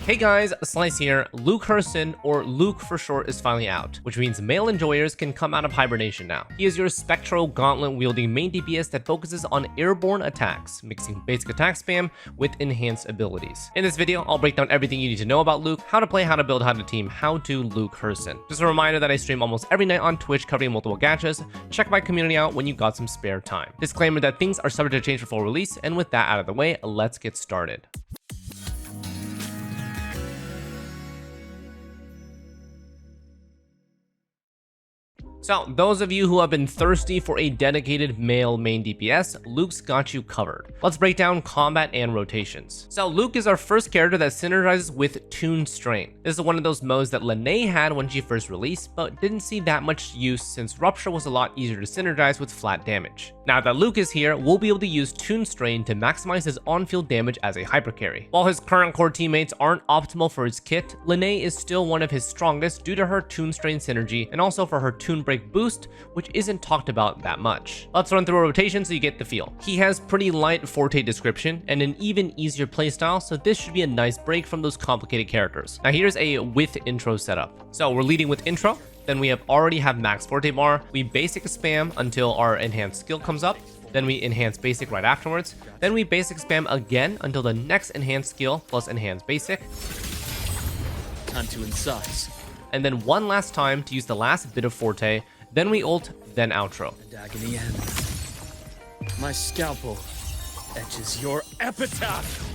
Hey guys, Xlice here. Luuk Herssen, or Luuk for short, is finally out, which means male enjoyers can come out of hibernation now. He is your spectral gauntlet-wielding main DPS that focuses on airborne attacks, mixing basic attack spam with enhanced abilities. In this video, I'll break down everything you need to know about Luuk, how to play, how to build, how to team, how to Luuk Herssen. Just a reminder that I stream almost every night on Twitch covering multiple gachas. Check my community out when you got some spare time. Disclaimer that things are subject to change for full release, and with that out of the way, let's get started. So, those of you who have been thirsty for a dedicated male main DPS, Luuk's got you covered. Let's break down combat and rotations. So, Luuk is our first character that synergizes with Toon Strain. This is one of those modes that Lynae had when she first released, but didn't see that much use since Rupture was a lot easier to synergize with flat damage. Now that Luuk is here, we'll be able to use Toon Strain to maximize his on-field damage as a hyper carry. While his current core teammates aren't optimal for his kit, Lynae is still one of his strongest due to her Toon Strain synergy and also for her Toon Break boost, which isn't talked about that much. Let's run through a rotation so you get the feel. He has pretty light Forte description and an even easier playstyle, so this should be a nice break from those complicated characters. Now here's a with intro setup. So we're leading with intro, then we already have max Forte bar, we basic spam until our enhanced skill comes up, then we enhance basic right afterwards, then we basic spam again until the next enhanced skill plus enhanced basic. Time to incise. And then one last time to use the last bit of Forte, then we ult, then outro. The agony ends. My scalpel etches your epitaph.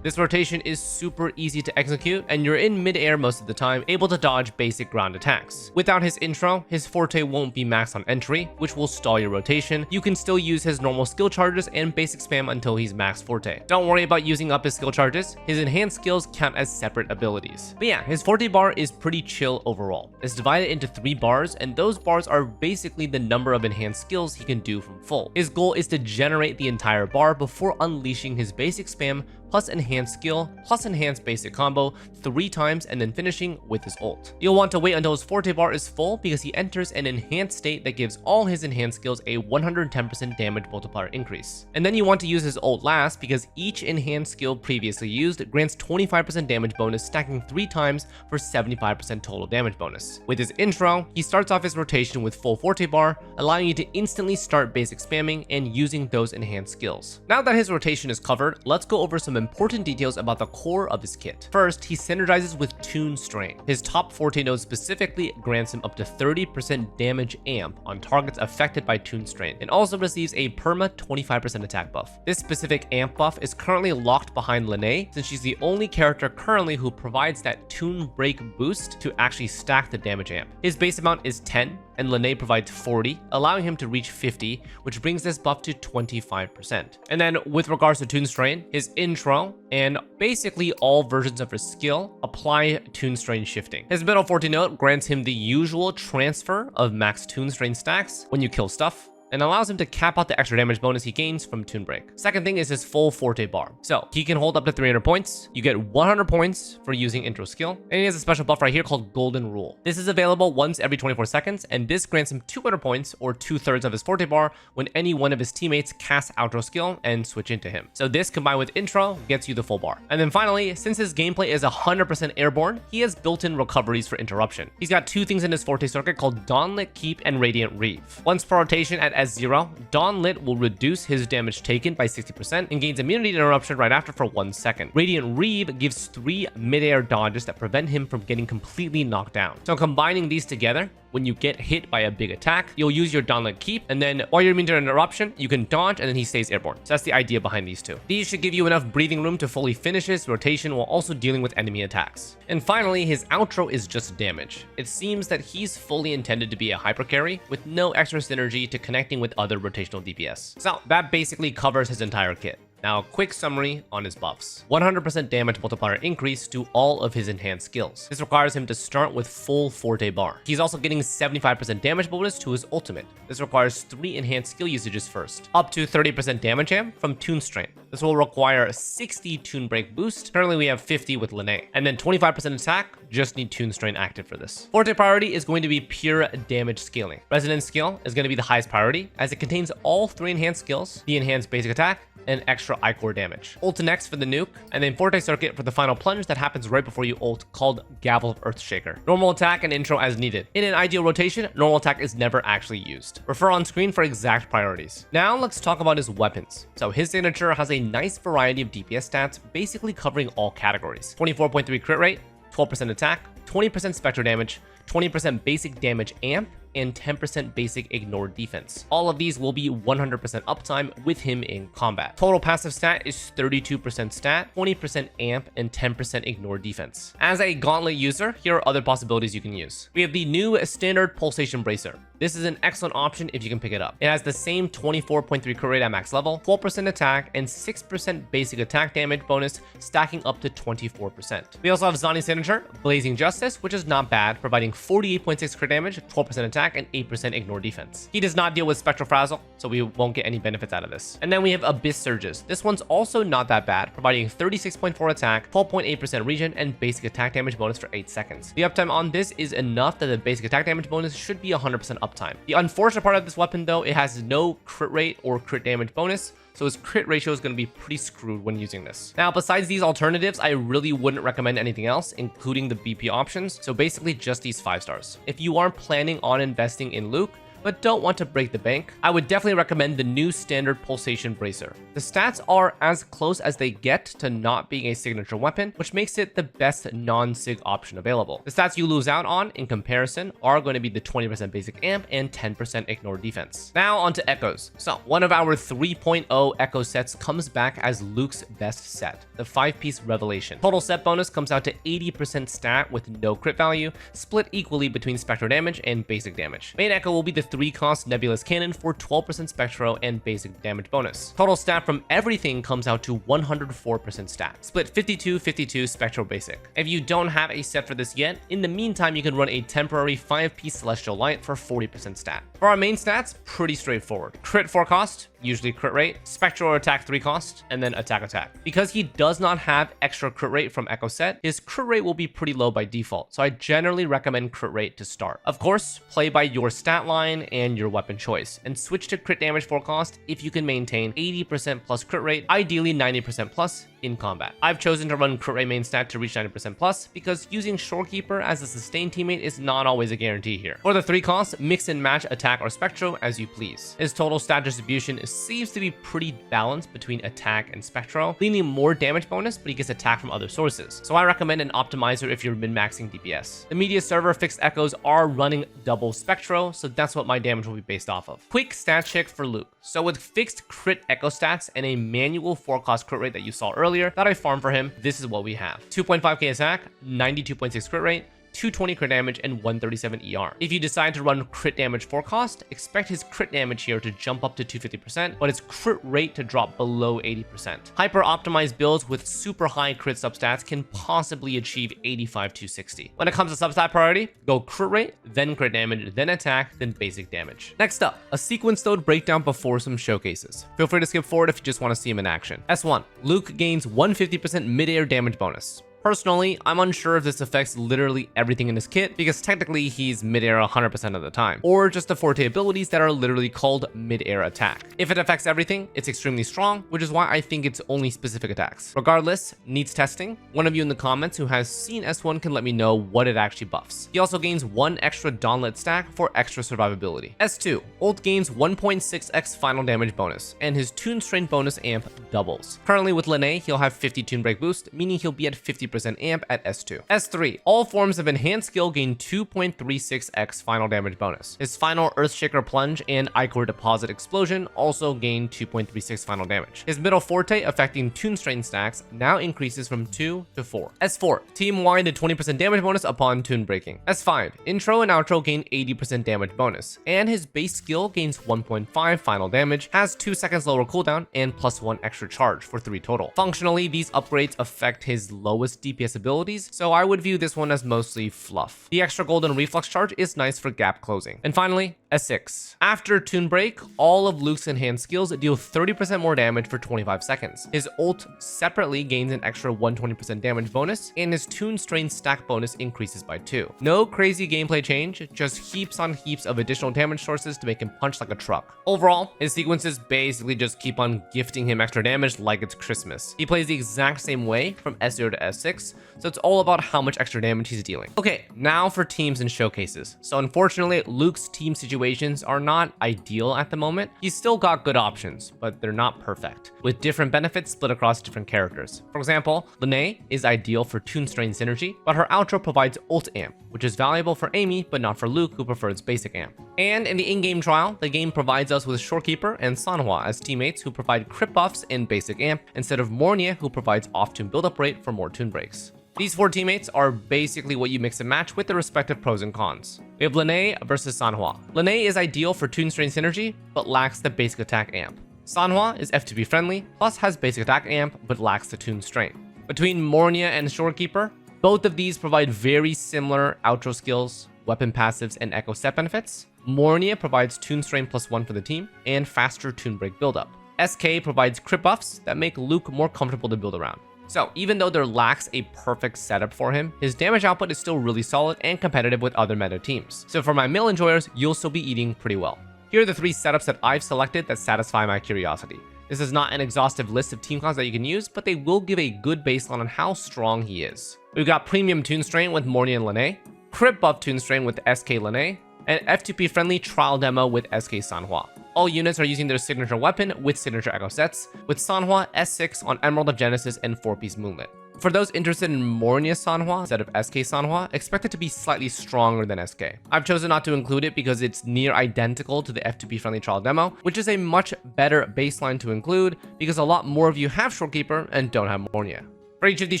This rotation is super easy to execute, and you're in mid-air most of the time, able to dodge basic ground attacks. Without his intro, his Forte won't be maxed on entry, which will stall your rotation. You can still use his normal skill charges and basic spam until he's maxed Forte. Don't worry about using up his skill charges, his enhanced skills count as separate abilities. But yeah, his Forte bar is pretty chill overall. It's divided into 3 bars, and those bars are basically the number of enhanced skills he can do from full. His goal is to generate the entire bar before unleashing his basic spam plus enhanced skill, plus enhanced basic combo 3 times, and then finishing with his ult. You'll want to wait until his Forte bar is full because he enters an enhanced state that gives all his enhanced skills a 110% damage multiplier increase. And then you want to use his ult last because each enhanced skill previously used grants 25% damage bonus, stacking 3 times for 75% total damage bonus. With his intro, he starts off his rotation with full Forte bar, allowing you to instantly start basic spamming and using those enhanced skills. Now that his rotation is covered, let's go over some important details about the core of his kit. First, he synergizes with Toon Strain. His top Forte node specifically grants him up to 30% damage amp on targets affected by Toon Strain, and also receives a perma 25% attack buff. This specific amp buff is currently locked behind Lynae, since she's the only character currently who provides that Toon Break boost to actually stack the damage amp. His base amount is 10, and Lynae provides 40, allowing him to reach 50, which brings this buff to 25%. And then with regards to Toon Strain, his intro and basically all versions of his skill apply Toon Strain shifting. His middle Forte node grants him the usual transfer of max Toon Strain stacks when you kill stuff, and allows him to cap out the extra damage bonus he gains from Toon Break. Second thing is his full Forte bar. So he can hold up to 300 points. You get 100 points for using intro skill. And he has a special buff right here called Golden Rule. This is available once every 24 seconds, and this grants him 200 points or 2/3 of his Forte bar when any one of his teammates casts outro skill and switch into him. So this combined with intro gets you the full bar. And then finally, since his gameplay is 100% airborne, he has built-in recoveries for interruption. He's got 2 things in his Forte circuit called Dawnlit Keep and Radiant Reeve. Once per rotation at S0, Dawnlit will reduce his damage taken by 60% and gains immunity to interruption right after for 1 second. Radiant Reeve gives 3 mid-air dodges that prevent him from getting completely knocked down. So combining these together, when you get hit by a big attack, you'll use your Dawnlit Keep, and then while you're immune to interruption, you can dodge, and then he stays airborne. So that's the idea behind these 2. These should give you enough breathing room to fully finish his rotation while also dealing with enemy attacks. And finally, his outro is just damage. It seems that he's fully intended to be a hyper carry with no extra synergy to connecting with other rotational DPS. So that basically covers his entire kit. Now, a quick summary on his buffs. 100% damage multiplier increase to all of his enhanced skills. This requires him to start with full Forte bar. He's also getting 75% damage bonus to his ultimate. This requires 3 enhanced skill usages first. Up to 30% damage amp from Toon Strain. This will require 60 Toon Break boost. Currently we have 50 with Lynae. And then 25% attack, just need Toon Strain active for this. Forte priority is going to be pure damage scaling. Resonance skill is going to be the highest priority as it contains all 3 enhanced skills, the enhanced basic attack, and extra I-core damage. Ult next for the nuke, and then Forte circuit for the final plunge that happens right before you ult, called Gavel of Earthshaker. Normal attack and intro as needed. In an ideal rotation, normal attack is never actually used. Refer on screen for exact priorities. Now let's talk about his weapons. So his signature has a nice variety of DPS stats, basically covering all categories. 24.3 crit rate, 12% attack, 20% spectral damage, 20% basic damage amp, and 10% basic ignore defense. All of these will be 100% uptime with him in combat. Total passive stat is 32% stat, 20% amp, and 10% ignore defense. As a gauntlet user, here are other possibilities you can use. We have the new standard pulsation bracer. This is an excellent option if you can pick it up. It has the same 24.3 crit rate at max level, 12% attack, and 6% basic attack damage bonus, stacking up to 24%. We also have Zani's signature, Blazing Justice, which is not bad, providing 48.6 crit damage, 12% attack, and 8% ignore defense. He does not deal with Spectral Frazzle, so we won't get any benefits out of this. And then we have Abyss Surges. This one's also not that bad, providing 36.4 attack, 12.8% regen, and basic attack damage bonus for 8 seconds. The uptime on this is enough that the basic attack damage bonus should be 100% uptime. The unfortunate part of this weapon, though, it has no crit rate or crit damage bonus, so his crit ratio is going to be pretty screwed when using this. Now, besides these alternatives, I really wouldn't recommend anything else, including the BP options, so basically just these 5 stars. If you aren't planning on investing in Luuk, but don't want to break the bank, I would definitely recommend the new standard pulsation bracer. The stats are as close as they get to not being a signature weapon, which makes it the best non-sig option available. The stats you lose out on in comparison are going to be the 20% basic amp and 10% ignore defense. Now onto echoes. So one of our 3.0 echo sets comes back as Luuk's best set, the 5-piece revelation. Total set bonus comes out to 80% stat with no crit value, split equally between spectral damage and basic damage. Main echo will be the 3-cost nebulous cannon for 12% spectro and basic damage bonus. Total stat from everything comes out to 104% stat, split 52-52 spectral basic. If you don't have a set for this yet, in the meantime you can run a temporary 5-piece celestial light for 40% stat. For our main stats, pretty straightforward. Crit 4 cost, usually crit rate, spectral attack 3 cost, and then attack. Because he does not have extra crit rate from Echo Set, his crit rate will be pretty low by default, so I generally recommend crit rate to start. Of course, play by your stat line and your weapon choice, and switch to crit damage 4 cost if you can maintain 80% plus crit rate, ideally 90% plus in combat. I've chosen to run crit rate main stat to reach 90% plus because using Shorekeeper as a sustained teammate is not always a guarantee here. For the 3 costs, mix and match attack or spectro as you please. His total stat distribution seems to be pretty balanced between attack and spectro, leaning more damage bonus, but he gets attack from other sources. So I recommend an optimizer if you're min-maxing DPS. The media server fixed echoes are running double spectro, so that's what my damage will be based off of. Quick stat check for Luuk. So with fixed crit echo stats and a manual 4-cost crit rate that you saw earlier that I farmed for him, this is what we have. 2.5k attack, 92.6 crit rate, 220 crit damage, and 137 ER. If you decide to run crit damage 4 cost, expect his crit damage here to jump up to 250%, but his crit rate to drop below 80%. Hyper optimized builds with super high crit substats can possibly achieve 85-260. When it comes to substat priority, go crit rate, then crit damage, then attack, then basic damage. Next up, a sequence load breakdown before some showcases. Feel free to skip forward if you just want to see him in action. S1, Luuk gains 150% mid-air damage bonus. Personally, I'm unsure if this affects literally everything in his kit, because technically he's mid-air 100% of the time, or just the Forte abilities that are literally called mid-air attack. If it affects everything, it's extremely strong, which is why I think it's only specific attacks. Regardless, needs testing. One of you in the comments who has seen S1 can let me know what it actually buffs. He also gains 1 extra Dawnlet stack for extra survivability. S2, ult gains 1.6x final damage bonus, and his Tune Strain bonus amp doubles. Currently with Lynae, he'll have 50 Tune Break boost, meaning he'll be at 50% amp at S2. S3, all forms of enhanced skill gain 2.36x final damage bonus. His final Earthshaker plunge and Ichor deposit explosion also gain 2.36 final damage. His middle Forte affecting Tune Strain stacks now increases from 2 to 4. S4, team-wide a 20% damage bonus upon tune breaking. S5, intro and outro gain 80% damage bonus, and his base skill gains 1.5 final damage, has 2 seconds lower cooldown, and +1 extra charge for 3 total. Functionally, these upgrades affect his lowest DPS abilities, so I would view this one as mostly fluff. The extra golden reflex charge is nice for gap closing. And finally, Xlice. After Toon Break, all of Luke's enhanced skills deal 30% more damage for 25 seconds. His ult separately gains an extra 120% damage bonus, and his Toon Strain stack bonus increases by 2. No crazy gameplay change, just heaps on heaps of additional damage sources to make him punch like a truck. Overall, his sequences basically just keep on gifting him extra damage like it's Christmas. He plays the exact same way from S0 to S6, so it's all about how much extra damage he's dealing. Okay, now for teams and showcases. So unfortunately, Luke's team situations are not ideal at the moment. He's still got good options, but they're not perfect, with different benefits split across different characters. For example, Lynae is ideal for Toon Strain synergy, but her outro provides ult amp, which is valuable for Amy, but not for Luke, who prefers basic amp. And in the in-game trial, the game provides us with Shorekeeper and Sanhua as teammates who provide crit buffs in basic amp, instead of Mornye, who provides off-toon build-up rate for more toon breaks. These 4 teammates are basically what you mix and match with the respective pros and cons. We have Lynae versus Sanhua. Lynae is ideal for Toon Strain synergy, but lacks the basic attack amp. Sanhua is F2P friendly, plus has basic attack amp, but lacks the Toon Strain. Between Mornye and Shorekeeper, both of these provide very similar outro skills, weapon passives, and echo set benefits. Mornye provides Toon Strain +1 for the team, and faster Toon Break buildup. SK provides crit buffs that make Luke more comfortable to build around. So even though there lacks a perfect setup for him, his damage output is still really solid and competitive with other meta teams. So for my mill enjoyers, you'll still be eating pretty well. Here are the 3 setups that I've selected that satisfy my curiosity. This is not an exhaustive list of team cons that you can use, but they will give a good baseline on how strong he is. We've got Premium Toon Strain with Mornye and Lynae, Crit Buff Toon Strain with SK Lynae, and F2P friendly trial demo with SK Sanhua. All units are using their signature weapon with signature echo sets, with Sanhua S6 on Emerald of Genesis and 4-piece Moonlit. For those interested in Mornye Sanhua instead of SK Sanhua, expect it to be slightly stronger than SK. I've chosen not to include it because it's near identical to the F2P friendly trial demo, which is a much better baseline to include because a lot more of you have Shorekeeper and don't have Mornye. For each of these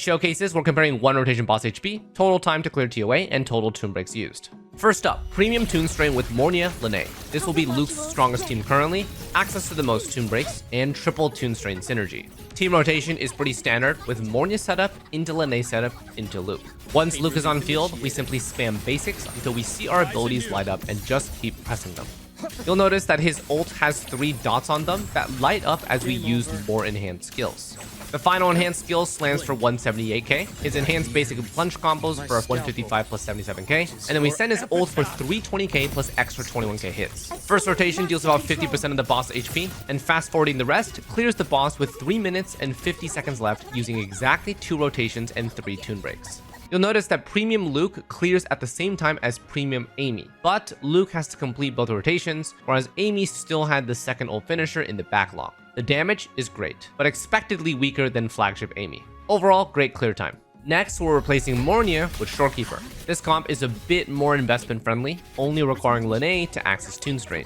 showcases, we're comparing 1 rotation boss HP, total time to clear TOA, and total toon breaks used. First up, Premium Toon Strain with Mornye Lynae. This will be Luke's strongest team currently, access to the most toon breaks, and triple Toon Strain synergy. Team rotation is pretty standard, with Mornye setup into Lynae setup into Luke. Once Luke is on field, we simply spam basics until we see our abilities light up and just keep pressing them. You'll notice that his ult has 3 dots on them that light up as we use more enhanced skills. The final enhanced skill slams for 178k, his enhanced basic plunge combos for 155 plus 77k, and then we send his ult for 320k plus extra 21k hits. First rotation deals about 50% of the boss HP, and fast forwarding the rest clears the boss with 3 minutes and 50 seconds left using exactly 2 rotations and 3 toon breaks. You'll notice that Premium Luke clears at the same time as Premium Amy, but Luke has to complete both rotations, whereas Amy still had the second ult finisher in the backlog. The damage is great, but expectedly weaker than flagship Amy. Overall, great clear time. Next, we're replacing Mornye with Shorekeeper. This comp is a bit more investment friendly, only requiring Lynae to access Toon Strain.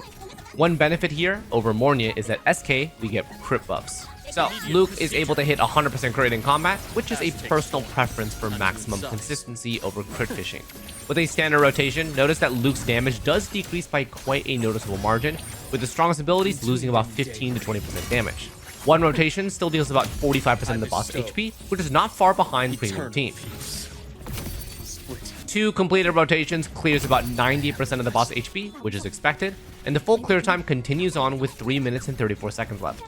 One benefit here over Mornye is that SK, we get crit buffs. So, Luke is able to hit 100% crit in combat, which is a personal preference for maximum consistency over crit fishing. With a standard rotation, notice that Luke's damage does decrease by quite a noticeable margin, with the strongest abilities losing about 15 to 20% damage. One rotation still deals about 45% of the boss HP, which is not far behind Premium Team. 2 completed rotations clears about 90% of the boss HP, which is expected, and the full clear time continues on with 3 minutes and 34 seconds left.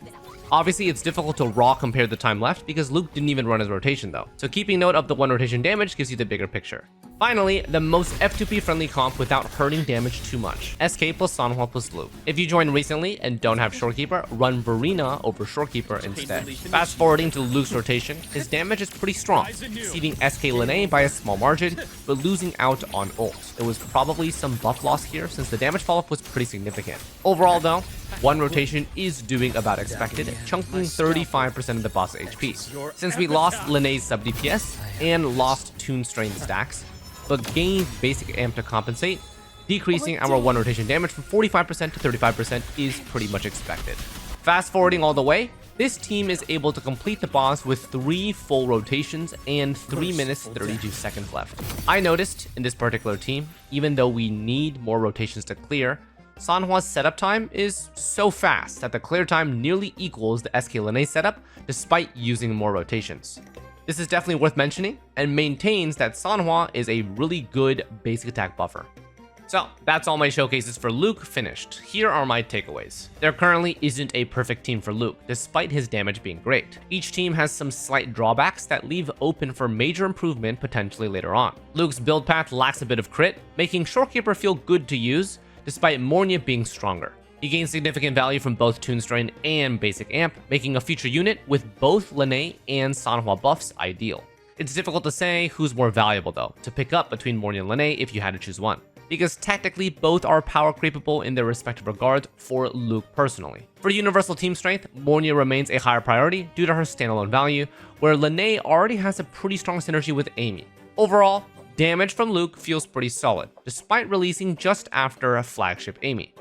Obviously, it's difficult to raw compare the time left because Luke didn't even run his rotation though, so keeping note of the 1 rotation damage gives you the bigger picture. Finally, the most F2P friendly comp without hurting damage too much, SK plus Sanhua plus Luke. If you joined recently and don't have Shorekeeper, run Verena over Shorekeeper instead. Fast forwarding to Luke's rotation, his damage is pretty strong, exceeding SK Lynae by a small margin, but losing out on ult. There was probably some buff loss here since the damage falloff was pretty significant. Overall though, 1 rotation is doing about expected, chunking 35% of the boss HP. Since we lost Lynae's sub DPS and lost Toon Strain stacks, but gained basic amp to compensate, decreasing our 1 rotation damage from 45% to 35% is pretty much expected. Fast forwarding all the way, this team is able to complete the boss with 3 full rotations and 3 minutes 32 seconds left. I noticed in this particular team, even though we need more rotations to clear, Sanhua's setup time is so fast that the clear time nearly equals the SK Lynae setup despite using more rotations. This is definitely worth mentioning and maintains that Sanhua is a really good basic attack buffer. So that's all my showcases for Luuk finished. Here are my takeaways. There currently isn't a perfect team for Luuk, despite his damage being great. Each team has some slight drawbacks that leave open for major improvement potentially later on. Luuk's build path lacks a bit of crit, making Shorekeeper feel good to use, despite Mornye being stronger. He gains significant value from both Toon Strain and Basic Amp, making a future unit with both Lynae and Sanhua buffs ideal. It's difficult to say who's more valuable though, to pick up between Mornye and Lynae if you had to choose one, because technically both are power creepable in their respective regards for Luuk personally. For universal team strength, Mornye remains a higher priority due to her standalone value, where Lynae already has a pretty strong synergy with Amy. Overall, damage from Luuk feels pretty solid, despite releasing just after a flagship Amy.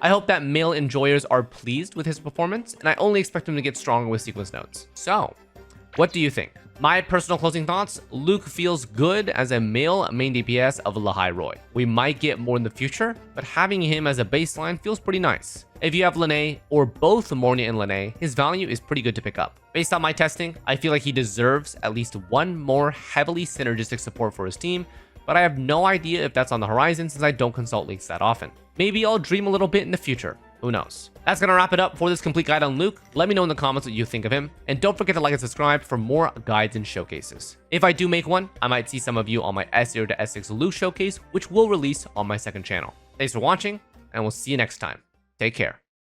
I hope that male enjoyers are pleased with his performance, and I only expect him to get stronger with sequence notes. So, what do you think? My personal closing thoughts, Luuk feels good as a male main DPS of Lynae Roy. We might get more in the future, but having him as a baseline feels pretty nice. If you have Lynae, or both Mornye and Lynae, his value is pretty good to pick up. Based on my testing, I feel like he deserves at least one more heavily synergistic support for his team, but I have no idea if that's on the horizon since I don't consult leaks that often. Maybe I'll dream a little bit in the future. Who knows? That's gonna wrap it up for this complete guide on Luuk. Let me know in the comments what you think of him, and don't forget to like and subscribe for more guides and showcases. If I do make one, I might see some of you on my S0 to S6 Luuk showcase, which will release on my second channel. Thanks for watching, and we'll see you next time. Take care.